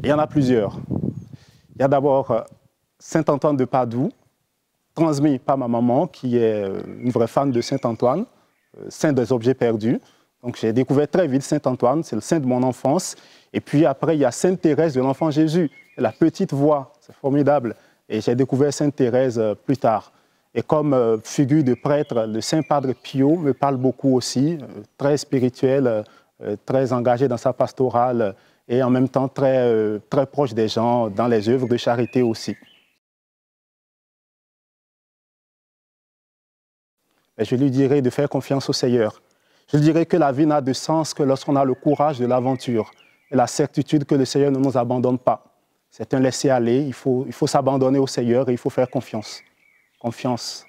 Il y en a plusieurs. Il y a d'abord Saint-Antoine de Padoue, transmis par ma maman, qui est une vraie fan de Saint-Antoine, saint des objets perdus. Donc j'ai découvert très vite Saint-Antoine, c'est le saint de mon enfance. Et puis après, il y a Sainte Thérèse de l'Enfant Jésus, la petite voix, c'est formidable. Et j'ai découvert Sainte Thérèse plus tard. Et comme figure de prêtre, le Saint Padre Pio me parle beaucoup aussi, très spirituel, très engagé dans sa pastorale et en même temps très proche des gens dans les œuvres de charité aussi. Et je lui dirais de faire confiance au Seigneur. Je lui dirais que la vie n'a de sens que lorsqu'on a le courage de l'aventure et la certitude que le Seigneur ne nous abandonne pas. C'est un laisser-aller, il faut s'abandonner au Seigneur et il faut faire confiance. Confiance.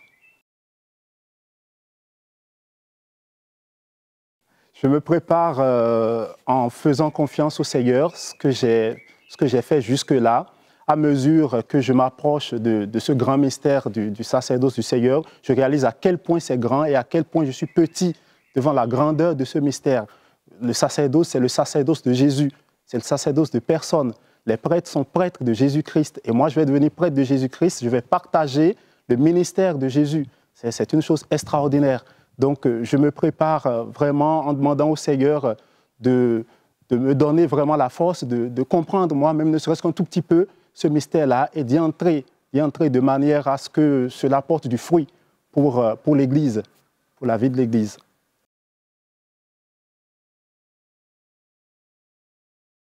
Je me prépare en faisant confiance au Seigneur, ce que j'ai fait jusque-là. À mesure que je m'approche de ce grand mystère du sacerdoce du Seigneur, je réalise à quel point c'est grand et à quel point je suis petit devant la grandeur de ce mystère. Le sacerdoce, c'est le sacerdoce de Jésus, c'est le sacerdoce de personne. Les prêtres sont prêtres de Jésus-Christ et moi je vais devenir prêtre de Jésus-Christ, je vais partager le ministère de Jésus. C'est une chose extraordinaire. Donc je me prépare vraiment en demandant au Seigneur de me donner vraiment la force de comprendre moi-même, ne serait-ce qu'un tout petit peu, ce mystère-là et d'y entrer de manière à ce que cela porte du fruit pour l'Église, pour la vie de l'Église.